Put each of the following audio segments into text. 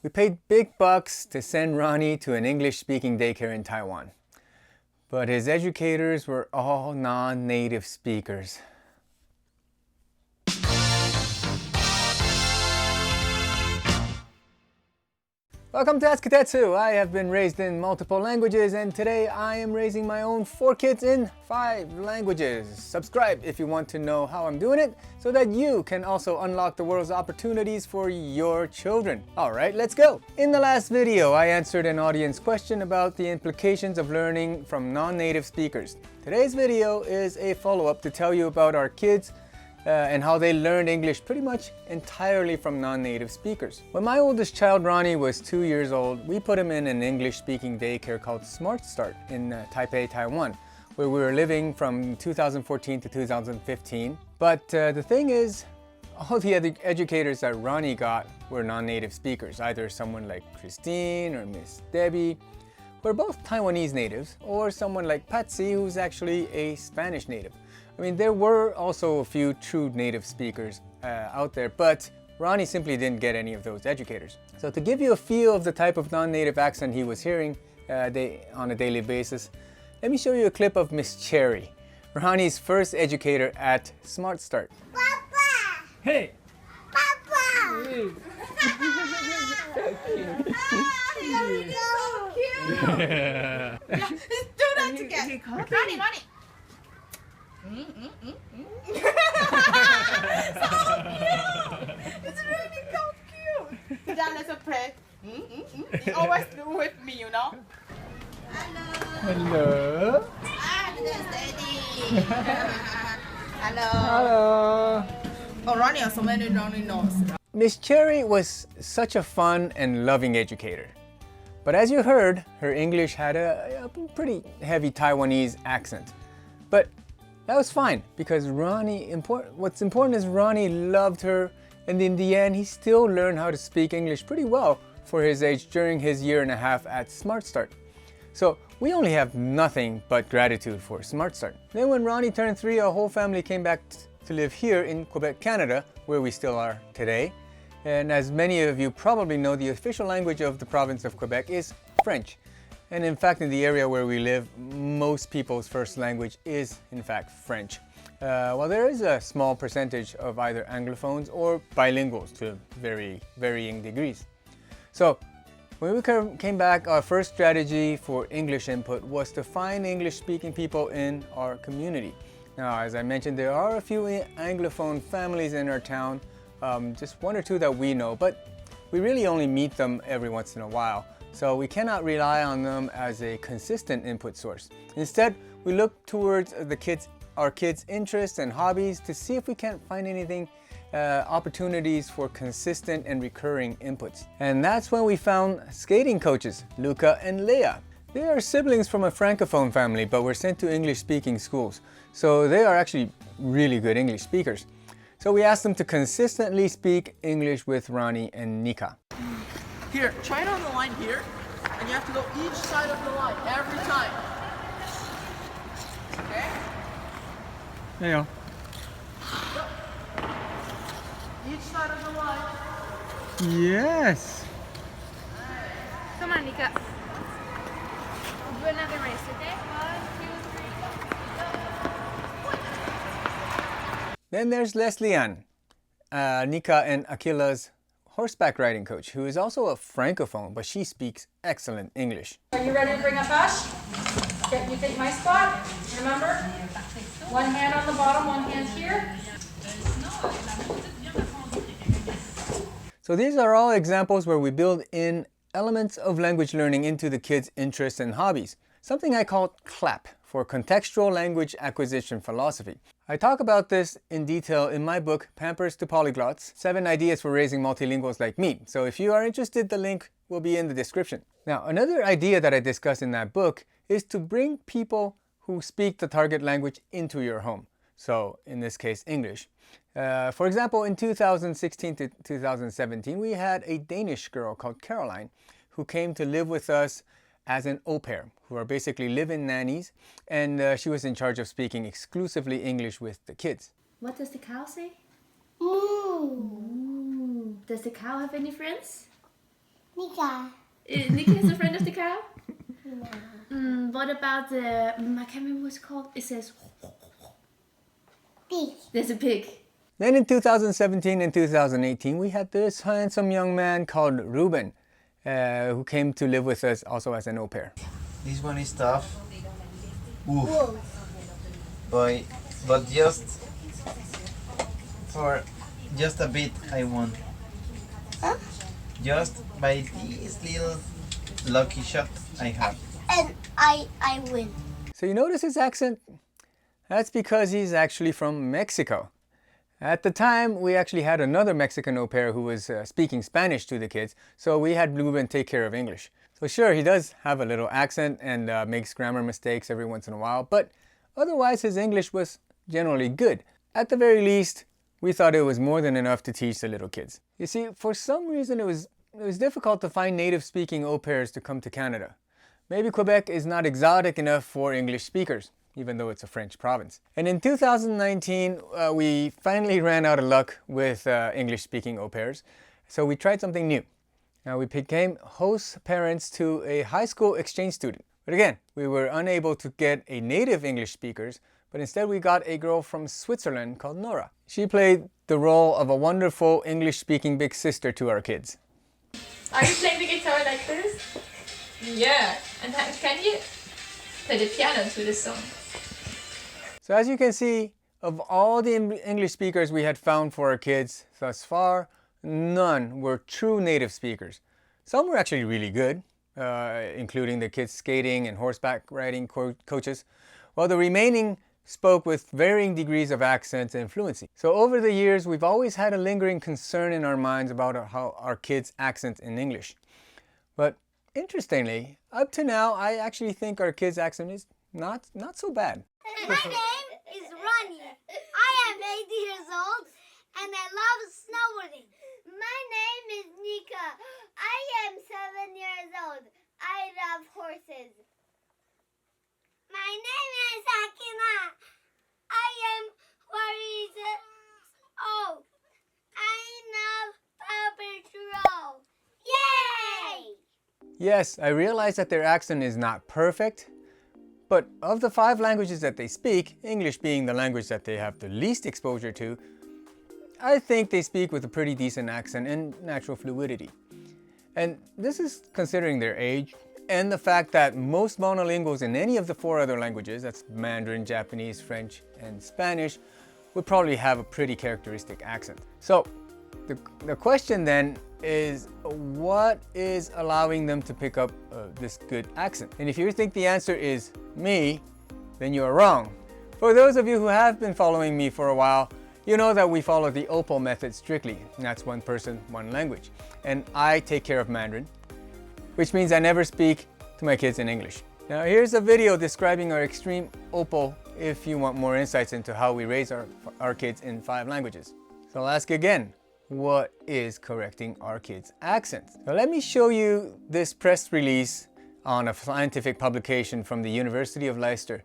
We paid big bucks to send Ronnie to an English-speaking daycare in Taiwan. But his educators were all non-native speakers. Welcome to AskTetsu. I have been raised in multiple languages, and today I am raising my own 4 kids in 5 languages. Subscribe if you want to know how I'm doing it, so that you can also unlock the world's opportunities for your children. Alright, let's go! In the last video, I answered an audience question about the implications of learning from non-native speakers. Today's video is a follow-up to tell you about our kids and how they learned English pretty much entirely from non-native speakers. When my oldest child, Ronnie, was 2 years old, we put him in an English-speaking daycare called Smart Start in Taipei, Taiwan, where we were living from 2014 to 2015. But the thing is, all the other educators that Ronnie got were non-native speakers, either someone like Christine or Miss Debbie, who are both Taiwanese natives, or someone like Patsy, who's actually a Spanish native. I mean, there were also a few true native speakers out there, but Ronnie simply didn't get any of those educators. So to give you a feel of the type of non-native accent he was hearing on a daily basis, let me show you a clip of Miss Cherry, Ronnie's first educator at Smart Start. Papa! Hey! Papa! Hey. So cute! Yeah. Let's do that together. Ronnie! So cute! It's really so cute! Then let's play. He always do with me, you know? Hello! Hello! That's Daddy! Hello! Hello! Oh, Ronnie has so many Ronnie knows. Miss Cherry was such a fun and loving educator. But as you heard, her English had a pretty heavy Taiwanese accent. But that was fine, because what's important is Ronnie loved her, and in the end, he still learned how to speak English pretty well for his age during his 1.5 years at Smart Start. So we only have nothing but gratitude for Smart Start. Then when Ronnie turned 3, our whole family came back to live here in Quebec, Canada, where we still are today. And as many of you probably know, the official language of the province of Quebec is French. And in fact, in the area where we live, most people's first language is, in fact, French. While there is a small percentage of either Anglophones or bilinguals to varying degrees. So, when we came back, our first strategy for English input was to find English-speaking people in our community. Now, as I mentioned, there are a few Anglophone families in our town, just 1 or 2 that we know, but we really only meet them every once in a while. So we cannot rely on them as a consistent input source. Instead, we look towards our kids' interests and hobbies to see if we can't find anything, opportunities for consistent and recurring inputs. And that's when we found skating coaches, Luca and Leia. They are siblings from a Francophone family, but were sent to English-speaking schools. So they are actually really good English speakers. So we asked them to consistently speak English with Ronnie and Nika. Here, try it on the line here, and you have to go each side of the line every time. Okay? There you go. Go. Each side of the line. Yes! Come on, Nika. We'll do another race, okay? 1, 2, 3, go. Then there's Leslie Ann, Nika and Akila's horseback riding coach, who is also a Francophone, but she speaks excellent English. Are you ready to bring up Ash? Okay, you take my spot. Remember? One hand on the bottom, one hand here. So these are all examples where we build in elements of language learning into the kids' interests and hobbies. Something I call CLAP, for Contextual Language Acquisition Philosophy. I talk about this in detail in my book, Pampers to Polyglots, 7 Ideas for Raising Multilinguals Like Me. So if you are interested, the link will be in the description. Now, another idea that I discuss in that book is to bring people who speak the target language into your home. So in this case, English. For example, in 2016 to 2017, we had a Danish girl called Caroline who came to live with us as an au pair, who are basically live-in nannies, and she was in charge of speaking exclusively English with the kids. What does the cow say? Moo. Ooh. Does the cow have any friends? Nika. Nika is a friend of the cow? No. What about the, I can't remember what it's called. It says, Pig. there's a pig. Then in 2017 and 2018, we had this handsome young man called Ruben, who came to live with us also as an au pair. This one is tough. Oof. But just for just a bit I won. Huh? Just by this little lucky shot I have. And I win. So you notice his accent? That's because he's actually from Mexico. At the time, we actually had another Mexican au pair who was speaking Spanish to the kids, so we had Ruben take care of English. So sure, he does have a little accent and makes grammar mistakes every once in a while, but otherwise his English was generally good. At the very least, we thought it was more than enough to teach the little kids. You see, for some reason it was difficult to find native-speaking au pairs to come to Canada. Maybe Quebec is not exotic enough for English speakers, even though it's a French province. And in 2019, we finally ran out of luck with English-speaking au pairs, so we tried something new. Now we became host parents to a high school exchange student. But again, we were unable to get a native English speakers, but instead we got a girl from Switzerland called Nora. She played the role of a wonderful English-speaking big sister to our kids. Are you playing the guitar like this? Yeah. And can you play the piano to this song? So as you can see, of all the English speakers we had found for our kids thus far, none were true native speakers. Some were actually really good, including the kids' skating and horseback riding coaches, while the remaining spoke with varying degrees of accent and fluency. So over the years, we've always had a lingering concern in our minds about how our kids' accent in English. But interestingly, up to now, I actually think our kids' accent is not so bad. My name is Ronnie. I am 8 years old and I love snowboarding. My name is Nika. I am 7 years old. I love horses. My name is Akina. I am 4 years old. I love Paw Patrol. Yay! Yes, I realize that their accent is not perfect, but of the 5 languages that they speak, English being the language that they have the least exposure to, I think they speak with a pretty decent accent and natural fluidity. And this is considering their age and the fact that most monolinguals in any of the 4 other languages, that's Mandarin, Japanese, French, and Spanish, would probably have a pretty characteristic accent. So the question then is, what is allowing them to pick up this good accent? And if you think the answer is me, then you are wrong. For those of you who have been following me for a while, you know that we follow the OPAL method strictly. That's one person, one language. And I take care of Mandarin, which means I never speak to my kids in English. Now here's a video describing our extreme OPAL if you want more insights into how we raise our kids in 5 languages. So I'll ask again, what is correcting our kids' accents? Now let me show you this press release on a scientific publication from the University of Leicester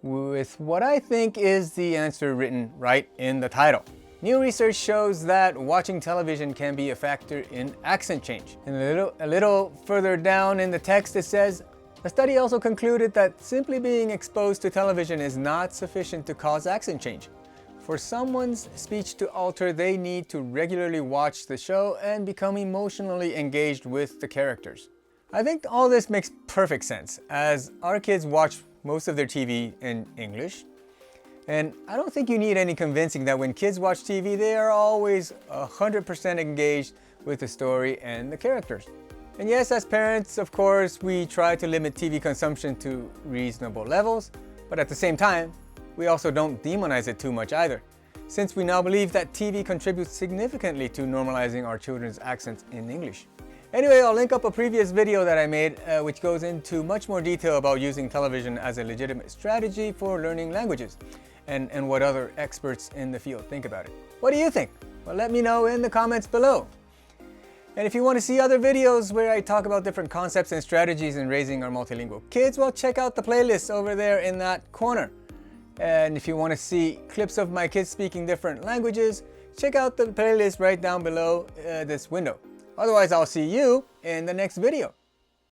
with what I think is the answer written right in the title. New research shows that watching television can be a factor in accent change. And a little further down in the text it says, the study also concluded that simply being exposed to television is not sufficient to cause accent change. For someone's speech to alter, they need to regularly watch the show and become emotionally engaged with the characters. I think all this makes perfect sense, as our kids watch most of their TV in English. And I don't think you need any convincing that when kids watch TV, they are always 100% engaged with the story and the characters. And yes, as parents, of course, we try to limit TV consumption to reasonable levels, but at the same time, we also don't demonize it too much either, since we now believe that TV contributes significantly to normalizing our children's accents in English. Anyway, I'll link up a previous video that I made which goes into much more detail about using television as a legitimate strategy for learning languages and what other experts in the field think about it. What do you think? Well, let me know in the comments below. And if you want to see other videos where I talk about different concepts and strategies in raising our multilingual kids, well, check out the playlist over there in that corner. And if you want to see clips of my kids speaking different languages, check out the playlist right down below this window. Otherwise, I'll see you in the next video.